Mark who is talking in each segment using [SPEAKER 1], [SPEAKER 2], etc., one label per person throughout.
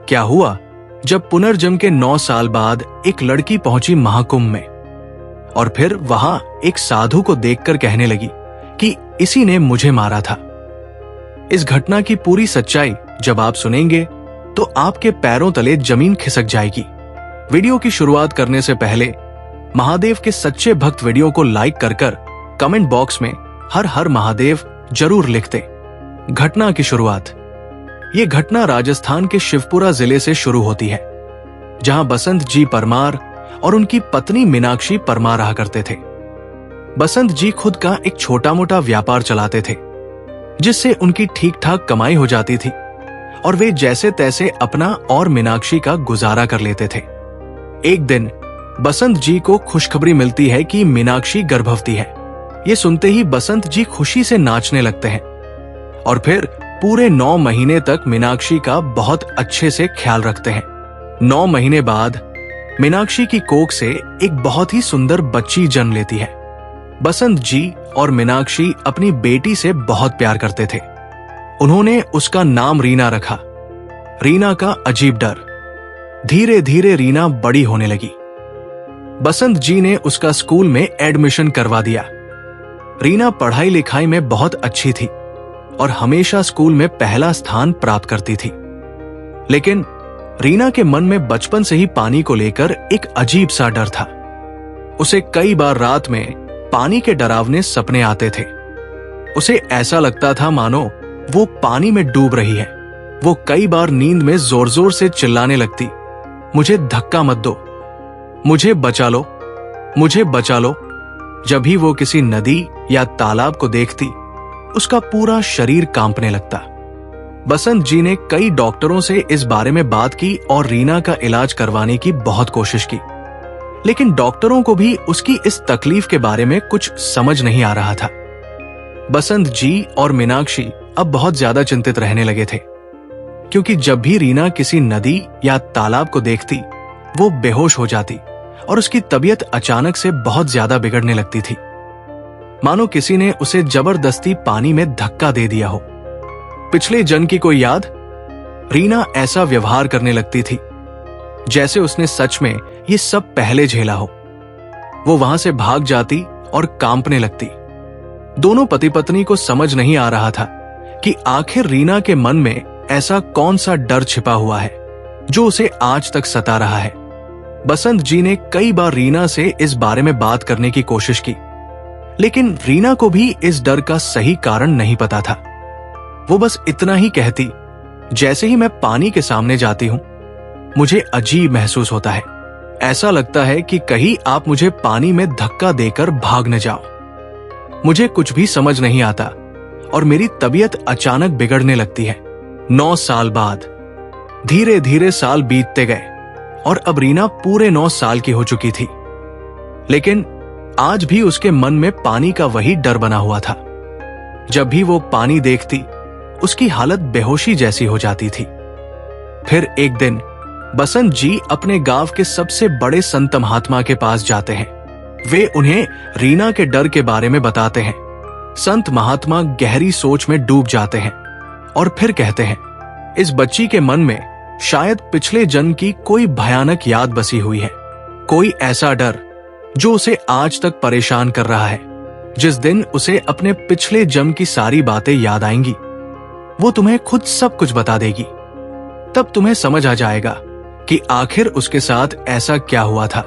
[SPEAKER 1] क्या हुआ जब पुनर्जन्म के 9 साल बाद एक लड़की पहुंची महाकुंभ में और फिर वहां एक साधु को देखकर कहने लगी कि इसी ने मुझे मारा था। इस घटना की पूरी सच्चाई जब आप सुनेंगे तो आपके पैरों तले जमीन खिसक जाएगी। वीडियो की शुरुआत करने से पहले महादेव के सच्चे भक्त वीडियो को लाइक कर कमेंट बॉक्स में हर हर महादेव जरूर लिख दें। घटना की शुरुआत। ये घटना राजस्थान के शिवपुरा जिले से शुरू होती है, जहां बसंत जी परमार और उनकी पत्नी मीनाक्षी परमार रहा करते थे। बसंत जी खुद का एक छोटा मोटा व्यापार चलाते थे, जिससे उनकी ठीक ठाक कमाई हो जाती थी और वे जैसे तैसे अपना और मीनाक्षी का गुजारा कर लेते थे। एक दिन बसंत जी को खुशखबरी मिलती है कि मीनाक्षी गर्भवती है। ये सुनते ही बसंत जी खुशी से नाचने लगते हैं और फिर पूरे 9 महीने तक मीनाक्षी का बहुत अच्छे से ख्याल रखते हैं। 9 महीने बाद मीनाक्षी की कोख से एक बहुत ही सुंदर बच्ची जन्म लेती है। बसंत जी और मीनाक्षी अपनी बेटी से बहुत प्यार करते थे। उन्होंने उसका नाम रीना रखा। रीना का अजीब डर। धीरे धीरे रीना बड़ी होने लगी। बसंत जी ने उसका स्कूल में एडमिशन करवा दिया। रीना पढ़ाई लिखाई में बहुत अच्छी थी और हमेशा स्कूल में पहला स्थान प्राप्त करती थी। लेकिन रीना के मन में बचपन से ही पानी को लेकर एक अजीब सा डर था। उसे कई बार रात में पानी के डरावने सपने आते थे। उसे ऐसा लगता था मानो वो पानी में डूब रही है। वो कई बार नींद में जोर जोर से चिल्लाने लगती, मुझे धक्का मत दो, मुझे बचा लो, मुझे बचा लो। जब भी वो किसी नदी या तालाब को देखती, उसका पूरा शरीर कांपने लगता। बसंत जी ने कई डॉक्टरों से इस बारे में बात की और रीना का इलाज करवाने की बहुत कोशिश की, लेकिन डॉक्टरों को भी उसकी इस तकलीफ के बारे में कुछ समझ नहीं आ रहा था। बसंत जी और मीनाक्षी अब बहुत ज्यादा चिंतित रहने लगे थे, क्योंकि जब भी रीना किसी नदी या तालाब को देखती, वो बेहोश हो जाती और उसकी तबीयत अचानक से बहुत ज्यादा बिगड़ने लगती थी, मानो किसी ने उसे जबरदस्ती पानी में धक्का दे दिया हो। पिछले जन्म की कोई याद? रीना ऐसा व्यवहार करने लगती थी जैसे उसने सच में ये सब पहले झेला हो। वो वहां से भाग जाती और कांपने लगती। दोनों पति पत्नी को समझ नहीं आ रहा था कि आखिर रीना के मन में ऐसा कौन सा डर छिपा हुआ है जो उसे आज तक सता रहा है। बसंत जी ने कई बार रीना से इस बारे में बात करने की कोशिश की, लेकिन रीना को भी इस डर का सही कारण नहीं पता था। वो बस इतना ही कहती, जैसे ही मैं पानी के सामने जाती हूं, मुझे अजीब महसूस होता है। ऐसा लगता है कि कहीं आप मुझे पानी में धक्का देकर भाग न जाओ। मुझे कुछ भी समझ नहीं आता और मेरी तबीयत अचानक बिगड़ने लगती है। 9 साल बाद धीरे धीरे साल बीतते गए और अब रीना पूरे 9 साल की हो चुकी थी, लेकिन आज भी उसके मन में पानी का वही डर बना हुआ था। जब भी वो पानी देखती, उसकी हालत बेहोशी जैसी हो जाती थी। फिर एक दिन बसंत जी अपने गांव के सबसे बड़े संत महात्मा के पास जाते हैं। वे उन्हें रीना के डर के बारे में बताते हैं। संत महात्मा गहरी सोच में डूब जाते हैं और फिर कहते हैं, इस बच्ची के मन में शायद पिछले जन्म की कोई भयानक याद बसी हुई है, कोई ऐसा डर जो उसे आज तक परेशान कर रहा है। जिस दिन उसे अपने पिछले जन्म की सारी बातें याद आएंगी, वो तुम्हें खुद सब कुछ बता देगी। तब तुम्हें समझ आ जाएगा कि आखिर उसके साथ ऐसा क्या हुआ था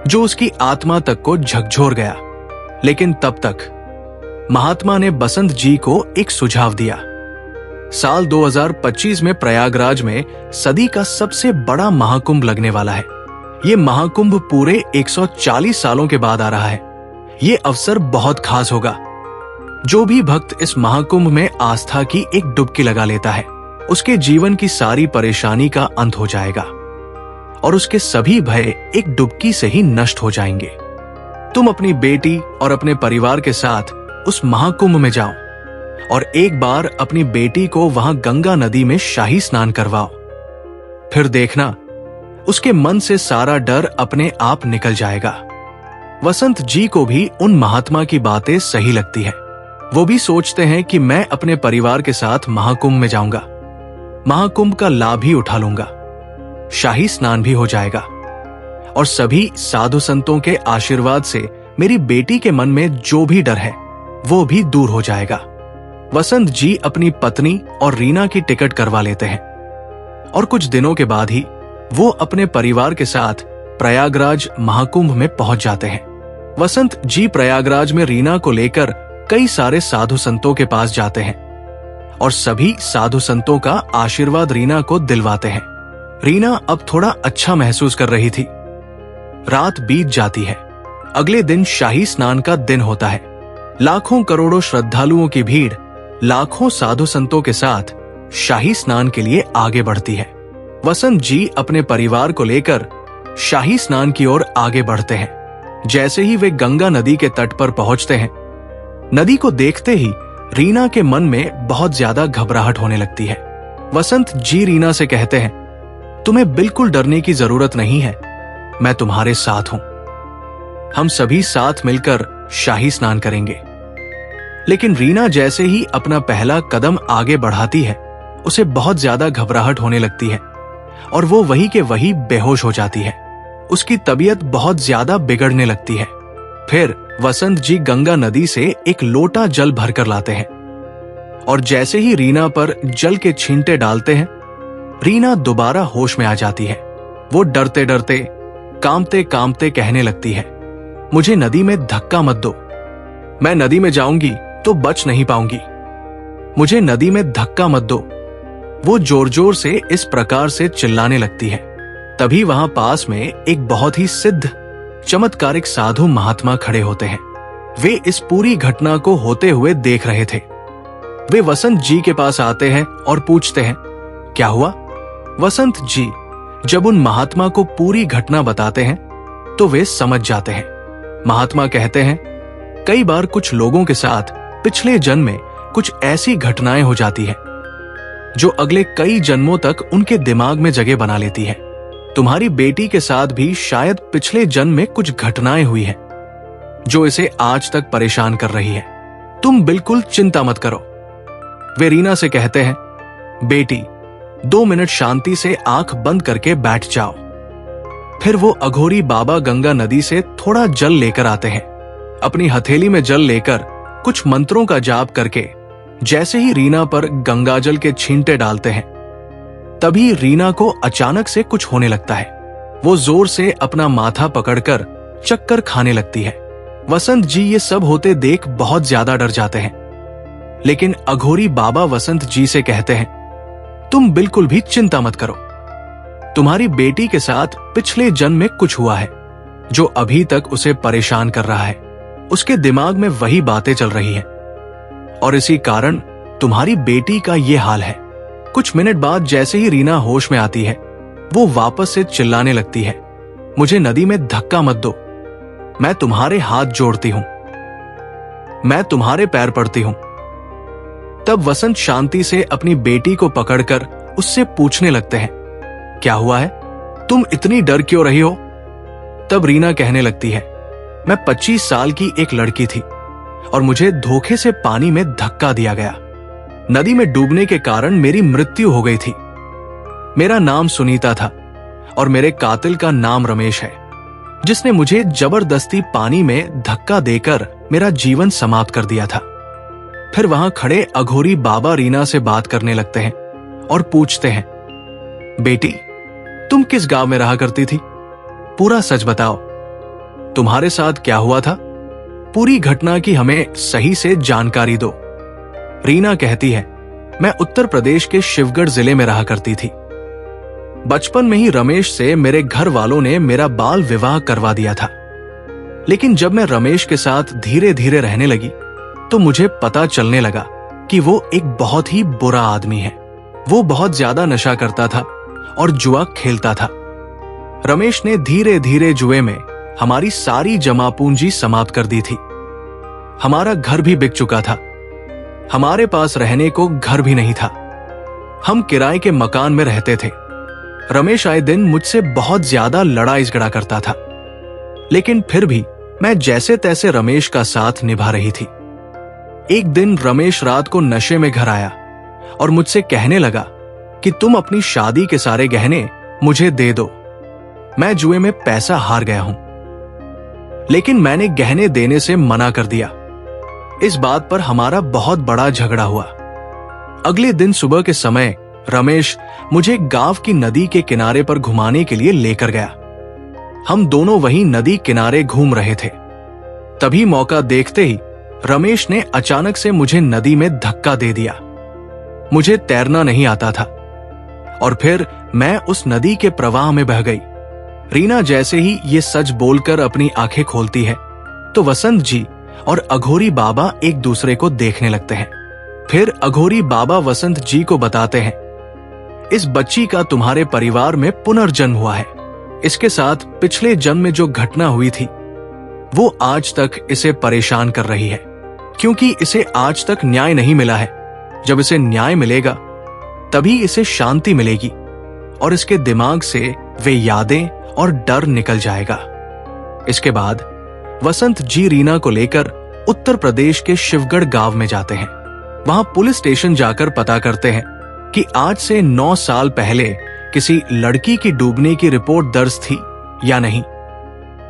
[SPEAKER 1] जो उसकी आत्मा तक को झकझोर गया। लेकिन तब तक महात्मा ने बसंत जी को एक सुझाव दिया। साल 2025 में प्रयागराज में सदी का सबसे बड़ा महाकुंभ लगने वाला है। ये महाकुंभ पूरे 140 सालों के बाद आ रहा है। ये अवसर बहुत खास होगा। जो भी भक्त इस महाकुंभ में आस्था की एक डुबकी लगा लेता है, उसके जीवन की सारी परेशानी का अंत हो जाएगा और उसके सभी भय एक डुबकी से ही नष्ट हो जाएंगे। तुम अपनी बेटी और अपने परिवार के साथ उस महाकुंभ में जाओ और एक बार अपनी बेटी को वहां गंगा नदी में शाही स्नान करवाओ। फिर देखना, उसके मन से सारा डर अपने आप निकल जाएगा। वसंत जी को भी उन महात्मा की बातें सही लगती है। वो भी सोचते हैं कि मैं अपने परिवार के साथ महाकुंभ में जाऊंगा। महाकुंभ का लाभ ही उठा लूंगा, शाही स्नान भी हो जाएगा और सभी साधु संतों के आशीर्वाद से मेरी बेटी के मन में जो भी डर है वो भी दूर हो जाएगा। वसंत जी अपनी पत्नी और रीना की टिकट करवा लेते हैं और कुछ दिनों के बाद ही वो अपने परिवार के साथ प्रयागराज महाकुंभ में पहुंच जाते हैं। वसंत जी प्रयागराज में रीना को लेकर कई सारे साधु संतों के पास जाते हैं और सभी साधु संतों का आशीर्वाद रीना को दिलवाते हैं। रीना अब थोड़ा अच्छा महसूस कर रही थी। रात बीत जाती है। अगले दिन शाही स्नान का दिन होता है। लाखों करोड़ों श्रद्धालुओं की भीड़ लाखों साधु संतों के साथ शाही स्नान के लिए आगे बढ़ती है। वसंत जी अपने परिवार को लेकर शाही स्नान की ओर आगे बढ़ते हैं। जैसे ही वे गंगा नदी के तट पर पहुंचते हैं, नदी को देखते ही रीना के मन में बहुत ज्यादा घबराहट होने लगती है। वसंत जी रीना से कहते हैं, तुम्हें बिल्कुल डरने की जरूरत नहीं है, मैं तुम्हारे साथ हूं। हम सभी साथ मिलकर शाही स्नान करेंगे। लेकिन रीना जैसे ही अपना पहला कदम आगे बढ़ाती है, उसे बहुत ज्यादा घबराहट होने लगती है और वो वही के वही बेहोश हो जाती है। उसकी तबीयत बहुत ज्यादा बिगड़ने लगती है। फिर वसंत जी गंगा नदी से एक लोटा जल भरकर लाते हैं और जैसे ही रीना पर जल के छींटे डालते हैं, रीना दोबारा होश में आ जाती है। वो डरते डरते, कांपते कांपते कहने लगती है, मुझे नदी में धक्का मत दो, मैं नदी में जाऊंगी तो बच नहीं पाऊंगी, मुझे नदी में धक्का मत दो। वो जोर जोर से इस प्रकार से चिल्लाने लगती है। तभी वहां पास में एक बहुत ही सिद्ध चमत्कारिक साधु महात्मा खड़े होते हैं। वे इस पूरी घटना को होते हुए देख रहे थे। वे वसंत जी के पास आते हैं और पूछते हैं, क्या हुआ? वसंत जी जब उन महात्मा को पूरी घटना बताते हैं तो वे समझ जाते हैं। महात्मा कहते हैं, कई बार कुछ लोगों के साथ पिछले जन्म में कुछ ऐसी घटनाएं हो जाती है जो अगले कई जन्मों तक उनके दिमाग में जगह बना लेती है। तुम्हारी बेटी के साथ भी शायद पिछले जन्म में कुछ घटनाएं हुई हैं जो इसे आज तक परेशान कर रही है। तुम बिल्कुल चिंता मत करो। वे रीना से कहते हैं, बेटी 2 मिनट शांति से आंख बंद करके बैठ जाओ। फिर वो अघोरी बाबा गंगा नदी से थोड़ा जल लेकर आते हैं। अपनी हथेली में जल लेकर कुछ मंत्रों का जाप करके जैसे ही रीना पर गंगाजल के छींटे डालते हैं, तभी रीना को अचानक से कुछ होने लगता है। वो जोर से अपना माथा पकड़कर चक्कर खाने लगती है। वसंत जी ये सब होते देख बहुत ज्यादा डर जाते हैं, लेकिन अघोरी बाबा वसंत जी से कहते हैं, तुम बिल्कुल भी चिंता मत करो। तुम्हारी बेटी के साथ पिछले जन्म में कुछ हुआ है जो अभी तक उसे परेशान कर रहा है। उसके दिमाग में वही बातें चल रही हैं और इसी कारण तुम्हारी बेटी का ये हाल है। कुछ मिनट बाद जैसे ही रीना होश में आती है, वो वापस से चिल्लाने लगती है, मुझे नदी में धक्का मत दो, मैं तुम्हारे हाथ जोड़ती हूं, मैं तुम्हारे पैर पड़ती हूं। तब वसंत शांति से अपनी बेटी को पकड़कर उससे पूछने लगते हैं, क्या हुआ है? तुम इतनी डर क्यों रही हो? तब रीना कहने लगती है, मैं 25 साल की एक लड़की थी और मुझे धोखे से पानी में धक्का दिया गया। नदी में डूबने के कारण मेरी मृत्यु हो गई थी। मेरा नाम सुनीता था और मेरे कातिल का नाम रमेश है, जिसने मुझे जबरदस्ती पानी में धक्का देकर मेरा जीवन समाप्त कर दिया था। फिर वहां खड़े अघोरी बाबा रीना से बात करने लगते हैं और पूछते हैं, बेटी तुम किस गांव में रहा करती थी? पूरा सच बताओ, तुम्हारे साथ क्या हुआ था? पूरी घटना की हमें सही से जानकारी दो। रीना कहती है, मैं उत्तर प्रदेश के शिवगढ़ जिले में रहा करती थी। बचपन में ही रमेश से मेरे घर वालों ने मेरा बाल विवाह करवा दिया था, लेकिन जब मैं रमेश के साथ धीरे धीरे रहने लगी तो मुझे पता चलने लगा कि वो एक बहुत ही बुरा आदमी है। वो बहुत ज्यादा नशा करता था और जुआ खेलता था। रमेश ने धीरे धीरे जुए में हमारी सारी जमा पूंजी समाप्त कर दी थी। हमारा घर भी बिक चुका था। हमारे पास रहने को घर भी नहीं था। हम किराए के मकान में रहते थे। रमेश आए दिन मुझसे बहुत ज्यादा लड़ाई झगड़ा करता था, लेकिन फिर भी मैं जैसे तैसे रमेश का साथ निभा रही थी। एक दिन रमेश रात को नशे में घर आया और मुझसे कहने लगा, कि तुम अपनी शादी के सारे गहने मुझे दे दो, मैं जुए में पैसा हार गया हूं। लेकिन मैंने गहने देने से मना कर दिया। इस बात पर हमारा बहुत बड़ा झगड़ा हुआ। अगले दिन सुबह के समय रमेश मुझे गांव की नदी के किनारे पर घुमाने के लिए लेकर गया। हम दोनों वहीं नदी किनारे घूम रहे थे। तभी मौका देखते ही रमेश ने अचानक से मुझे नदी में धक्का दे दिया। मुझे तैरना नहीं आता था और फिर मैं उस नदी के प्रवाह में बह गई। रीना जैसे ही ये सच बोलकर अपनी आंखें खोलती है तो वसंत जी और अघोरी बाबा एक दूसरे को देखने लगते हैं। फिर अघोरी बाबा वसंत जी को बताते हैं, इस बच्ची का तुम्हारे परिवार में पुनर्जन्म हुआ है। इसके साथ पिछले जन्म में जो घटना हुई थी वो आज तक इसे परेशान कर रही है, क्योंकि इसे आज तक न्याय नहीं मिला है। जब इसे न्याय मिलेगा तभी इसे शांति मिलेगी और इसके दिमाग से वे यादें और डर निकल जाएगा। इसके बाद वसंत जी रीना को लेकर उत्तर प्रदेश के शिवगढ़ गांव में जाते हैं। वहां पुलिस स्टेशन जाकर पता करते हैं कि आज से 9 साल पहले किसी लड़की की डूबने की रिपोर्ट दर्ज थी या नहीं।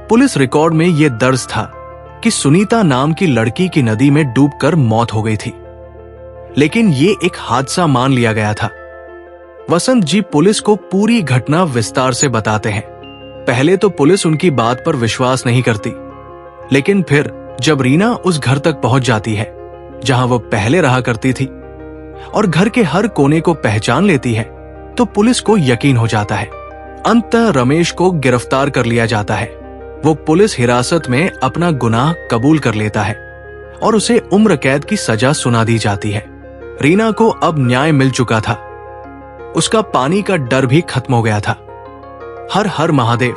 [SPEAKER 1] पुलिस रिकॉर्ड में यह दर्ज था कि सुनीता नाम की लड़की की नदी में डूबकर मौत हो गई थी, लेकिन ये एक हादसा मान लिया गया था। वसंत जी पुलिस को पूरी घटना विस्तार से बताते हैं। पहले तो पुलिस उनकी बात पर विश्वास नहीं करती, लेकिन फिर जब रीना उस घर तक पहुंच जाती है जहां वो पहले रहा करती थी और घर के हर कोने को पहचान लेती है तो पुलिस को यकीन हो जाता है। अंततः रमेश को गिरफ्तार कर लिया जाता है। वो पुलिस हिरासत में अपना गुनाह कबूल कर लेता है और उसे उम्र कैद की सजा सुना दी जाती है। रीना को अब न्याय मिल चुका था। उसका पानी का डर भी खत्म हो गया था। हर हर महादेव।